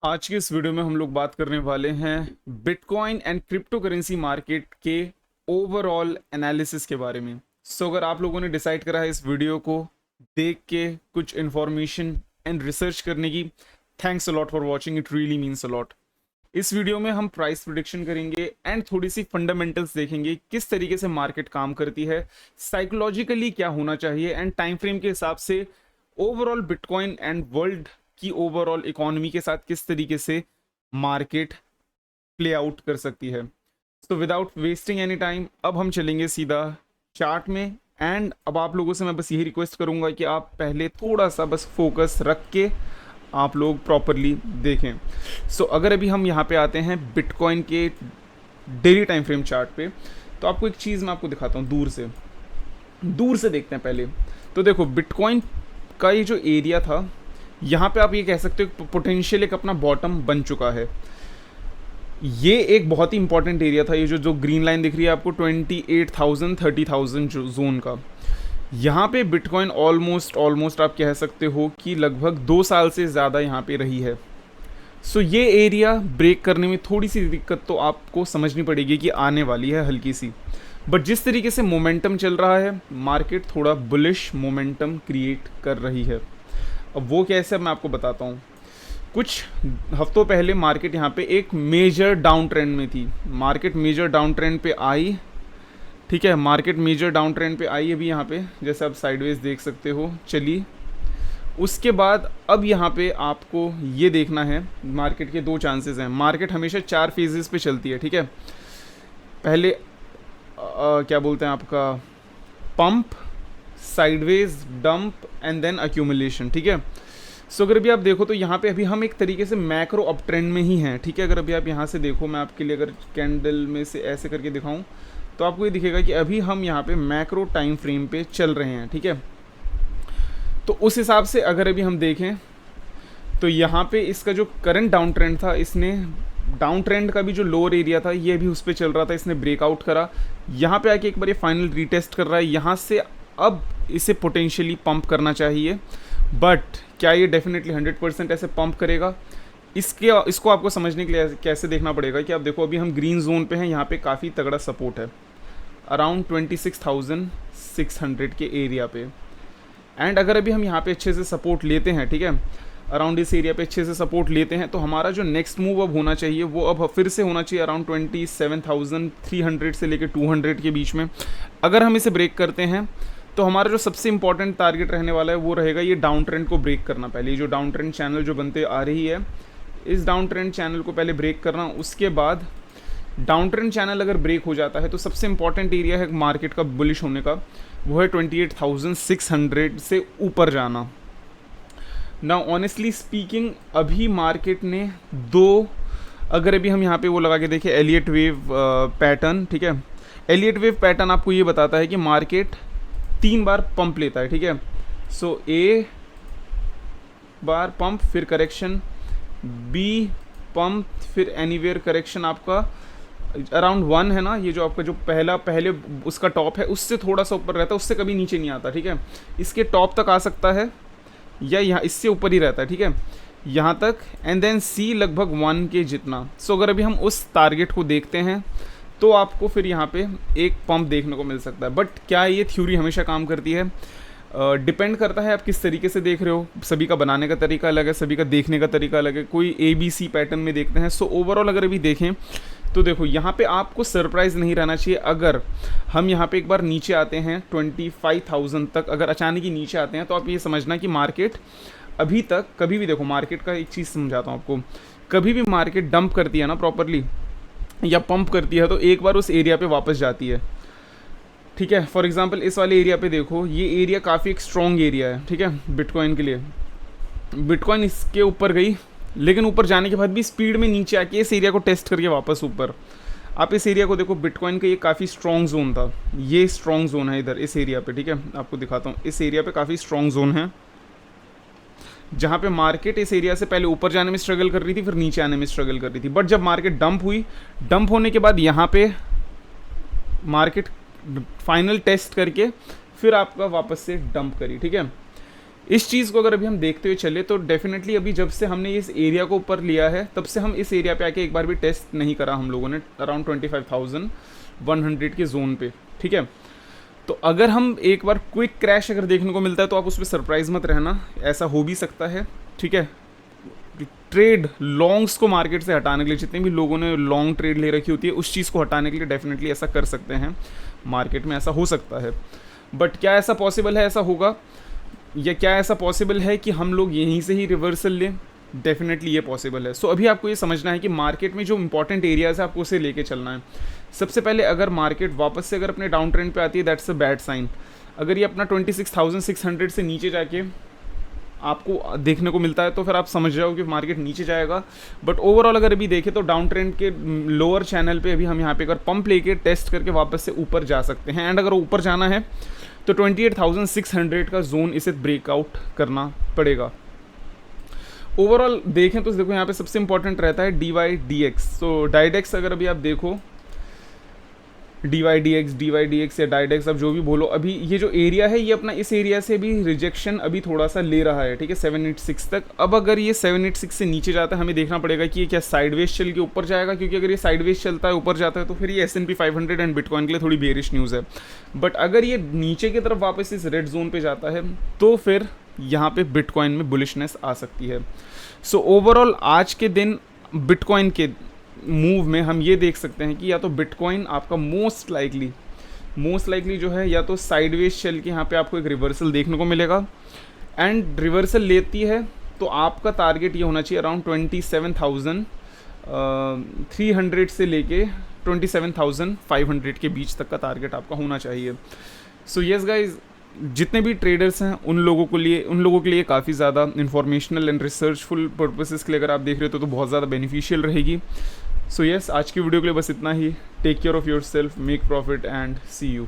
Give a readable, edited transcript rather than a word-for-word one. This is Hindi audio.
आज के इस वीडियो में हम लोग बात करने वाले हैं bitcoin and crypto currency market के ओवरऑल एनालिसिस के बारे में। अगर आप लोगों ने डिसाइड करा है इस वीडियो को देख के कुछ इन्फॉर्मेशन एंड रिसर्च करने की, thanks a lot for watching, it really means a lot. इस वीडियो में हम प्राइस प्रिडिक्शन करेंगे एंड थोड़ी सी फंडामेंटल्स देखेंगे, किस तरीके से मार्केट काम करती है, साइकोलॉजिकली क्या होना चाहिए एंड टाइम फ्रेम के हिसाब से ओवरऑल बिटकॉइन एंड वर्ल्ड की ओवरऑल इकोनॉमी के साथ किस तरीके से मार्केट प्ले आउट कर सकती है। So without wasting any time अब हम चलेंगे सीधा चार्ट में। एंड अब आप लोगों से मैं बस यही रिक्वेस्ट करूंगा कि आप पहले थोड़ा सा बस फोकस रख के आप लोग प्रॉपरली देखें। अगर अभी हम यहाँ पे आते हैं बिटकॉइन के डेली टाइम फ्रेम चार्ट पे, तो आपको एक चीज़ मैं आपको दिखाता हूँ, दूर से देखते हैं पहले। तो देखो बिटकॉइन का ये जो एरिया था, यहाँ पे आप ये कह सकते हो पोटेंशियल एक अपना बॉटम बन चुका है। ये एक बहुत ही इंपॉर्टेंट एरिया था, ये जो ग्रीन लाइन दिख रही है आपको 28,000 30,000 जोन का। यहाँ पे बिटकॉइन ऑलमोस्ट आप कह सकते हो कि लगभग 2 साल से ज़्यादा यहाँ पे रही है। ये एरिया ब्रेक करने में थोड़ी सी दिक्कत तो आपको समझनी पड़ेगी कि आने वाली है हल्की सी। बट जिस तरीके से मोमेंटम चल रहा है, मार्केट थोड़ा बुलिश मोमेंटम क्रिएट कर रही है। अब वो कैसे, मैं आपको बताता हूँ। कुछ हफ्तों पहले मार्केट यहाँ पे एक मेजर डाउन ट्रेंड में थी। मार्केट मेजर डाउन ट्रेंड पे आई, ठीक है, मार्केट मेजर डाउन ट्रेंड पे आई अभी यहाँ पे, जैसे आप साइडवेज देख सकते हो चली। उसके बाद अब यहाँ पे आपको ये देखना है, मार्केट के 2 चांसेस हैं। मार्केट हमेशा 4 फेजेस पे चलती है, ठीक है। पहले क्या बोलते हैं आपका, pump, sideways, dump and then accumulation, ठीक है। अगर अभी आप देखो तो यहाँ पे अभी हम एक तरीके से मैक्रो अप ट्रेंड में ही हैं, ठीक है। अगर अभी आप यहाँ से देखो, मैं आपके लिए अगर कैंडल में से ऐसे करके दिखाऊं तो आपको ये दिखेगा कि अभी हम यहाँ पे मैक्रो टाइम फ्रेम पे चल रहे हैं, ठीक है। तो उस हिसाब से अगर अभी हम देखें तो यहाँ पे इसका जो करंट डाउन ट्रेंड था, इसने डाउन ट्रेंड का भी जो लोअर एरिया था ये भी उस पर चल रहा था, इसने ब्रेकआउट करा। यहाँ पे आके एक बार ये फाइनल रीटेस्ट कर रहा है। यहाँ से अब इसे पोटेंशियली पंप करना चाहिए, बट क्या ये डेफिनेटली 100% ऐसे पंप करेगा, इसको आपको समझने के लिए कैसे देखना पड़ेगा कि आप देखो अभी हम ग्रीन जोन पे हैं, यहाँ पे काफ़ी तगड़ा सपोर्ट है अराउंड 26,600 के एरिया पे। एंड अगर अभी हम यहाँ पे अच्छे से सपोर्ट लेते हैं, ठीक है, अराउंड इस एरिया पे अच्छे से सपोर्ट लेते हैं, तो हमारा जो नेक्स्ट मूव अब होना चाहिए वो अब फिर से होना चाहिए अराउंड 27,300 से लेकर 200 के बीच में। अगर हम इसे ब्रेक करते हैं तो हमारा जो सबसे इंपॉर्टेंट टारगेट रहने वाला है वो रहेगा ये डाउन ट्रेंड को ब्रेक करना। पहले ये जो डाउन ट्रेंड चैनल जो बनते आ रही है, इस डाउन ट्रेंड चैनल को पहले ब्रेक करना। उसके बाद डाउन ट्रेंड चैनल अगर ब्रेक हो जाता है तो सबसे इंपॉर्टेंट एरिया है मार्केट का बुलिश होने का, वो है 28,600 से ऊपर जाना। ना ऑनेस्टली स्पीकिंग अभी मार्केट ने अगर अभी हम यहाँ पे वो लगा के देखें एलियट वेव पैटर्न, ठीक है, एलियट वेव पैटर्न आपको ये बताता है कि मार्केट 3 बार पंप लेता है, ठीक है। ए बार पंप, फिर करेक्शन, बी पंप, फिर एनीवेयर करेक्शन आपका अराउंड 1 है ना, ये जो आपका जो पहले उसका टॉप है उससे थोड़ा सा ऊपर रहता है, उससे कभी नीचे नहीं आता, ठीक है। इसके टॉप तक आ सकता है या यहाँ इससे ऊपर ही रहता है, ठीक है, यहाँ तक। एंड देन सी लगभग 1 के जितना। अगर अभी हम उस टारगेट को देखते हैं तो आपको फिर यहाँ पे एक पंप देखने को मिल सकता है। बट क्या ये थ्योरी हमेशा काम करती है? डिपेंड करता है आप किस तरीके से देख रहे हो। सभी का बनाने का तरीका अलग है, सभी का देखने का तरीका अलग है। कोई ABC पैटर्न में देखते हैं। ओवरऑल अगर अभी देखें तो देखो यहाँ पे आपको सरप्राइज़ नहीं रहना चाहिए अगर हम यहाँ पे एक बार नीचे आते हैं 25,000 तक। अगर अचानक ही नीचे आते हैं तो आप ये समझना कि मार्केट अभी तक कभी भी, देखो मार्केट का एक चीज़ समझाता हूँ आपको, कभी भी मार्केट डंप करती है ना प्रॉपरली या पंप करती है तो एक बार उस एरिया पे वापस जाती है, ठीक है। फॉर एग्जांपल इस वाले एरिया पे देखो, ये एरिया काफ़ी एक स्ट्रॉन्ग एरिया है, ठीक है, बिटकॉइन के लिए। बिटकॉइन इसके ऊपर गई, लेकिन ऊपर जाने के बाद भी स्पीड में नीचे आके इस एरिया को टेस्ट करके वापस ऊपर। आप इस एरिया को देखो, बिटकॉइन का ये काफ़ी स्ट्रॉन्ग जोन था, ये स्ट्रॉन्ग जोन है इधर इस एरिया पे, ठीक है। आपको दिखाता हूँ, इस एरिया पे काफ़ी स्ट्रॉन्ग जोन है जहाँ पे मार्केट इस एरिया से पहले ऊपर जाने में स्ट्रगल कर रही थी, फिर नीचे आने में स्ट्रगल कर रही थी। बट जब मार्केट डंप हुई, डंप होने के बाद यहाँ पे मार्केट फाइनल टेस्ट करके फिर आपका वापस से डंप करी, ठीक है। इस चीज़ को अगर अभी हम देखते हुए चले तो डेफिनेटली अभी जब से हमने इस एरिया को ऊपर लिया है तब से हम इस एरिया पे आके एक बार भी टेस्ट नहीं करा हम लोगों ने, अराउंड 25,100 के जोन पे, ठीक है। तो अगर हम एक बार क्विक क्रैश अगर देखने को मिलता है तो आप उस पर सरप्राइज मत रहना, ऐसा हो भी सकता है, ठीक है। ट्रेड लॉन्ग्स को मार्केट से हटाने के लिए, जितने भी लोगों ने लॉन्ग ट्रेड ले रखी होती है उस चीज़ को हटाने के लिए डेफिनेटली ऐसा कर सकते हैं, मार्केट में ऐसा हो सकता है। बट क्या ऐसा पॉसिबल है ऐसा होगा, या क्या ऐसा पॉसिबल है कि हम लोग यहीं से ही रिवर्सल लें? डेफिनेटली ये पॉसिबल है। सो अभी आपको ये समझना है कि मार्केट में जो इंपॉर्टेंट एरियाज़ है आपको उसे लेके चलना है। सबसे पहले अगर मार्केट वापस से अगर अपने डाउन ट्रेंड पे आती है, दैट्स अ बैड साइन। अगर ये अपना 26,600 से नीचे जाके आपको देखने को मिलता है तो फिर आप समझ जाओ कि मार्केट नीचे जाएगा। बट ओवरऑल अगर अभी देखें तो डाउन ट्रेंड के लोअर चैनल पे अभी हम यहाँ पे अगर पंप लेके टेस्ट करके वापस से ऊपर जा सकते हैं। एंड अगर ऊपर जाना है तो 28,600 का जोन इसे ब्रेकआउट करना पड़ेगा। ओवरऑल देखें तो देखो यहाँ पे सबसे इंपॉर्टेंट रहता है DYDX। तो डाइडेक्स अगर अभी आप देखो, DYDX या डाइडेक्स, अब जो भी बोलो, अभी ये जो एरिया है ये अपना इस एरिया से भी रिजेक्शन अभी थोड़ा सा ले रहा है, ठीक है, 786 तक। अब अगर ये 786 से नीचे जाता है हमें देखना पड़ेगा कि ये क्या साइडवेज चल के ऊपर जाएगा, क्योंकि अगर ये साइडवेज चलता है ऊपर जाता है तो फिर ये S&P 500 एंड बिटकॉइन के लिए थोड़ी बेरिश न्यूज़ है। बट अगर ये नीचे की तरफ वापस इस रेड जोन पर जाता है तो फिर यहाँ पे बिटकॉइन में बुलिशनेस आ सकती है। सो ओवरऑल आज के दिन बिटकॉइन के मूव में हम ये देख सकते हैं कि या तो बिटकॉइन आपका मोस्ट लाइकली जो है या तो साइडवेज चल के यहाँ पे आपको एक रिवर्सल देखने को मिलेगा। एंड रिवर्सल लेती है तो आपका टारगेट ये होना चाहिए अराउंड 27,300 से लेके 27,500 के बीच तक का टारगेट आपका होना चाहिए। सो यस गाइज, जितने भी ट्रेडर्स हैं उन लोगों के लिए काफ़ी ज़्यादा इंफॉर्मेशनल एंड रिसर्चफुल पर्पसेस के लिए अगर आप देख रहे हो तो बहुत ज़्यादा बेनिफिशियल रहेगी। सो यस, आज की वीडियो के लिए बस इतना ही। Take care of yourself, make profit and see you.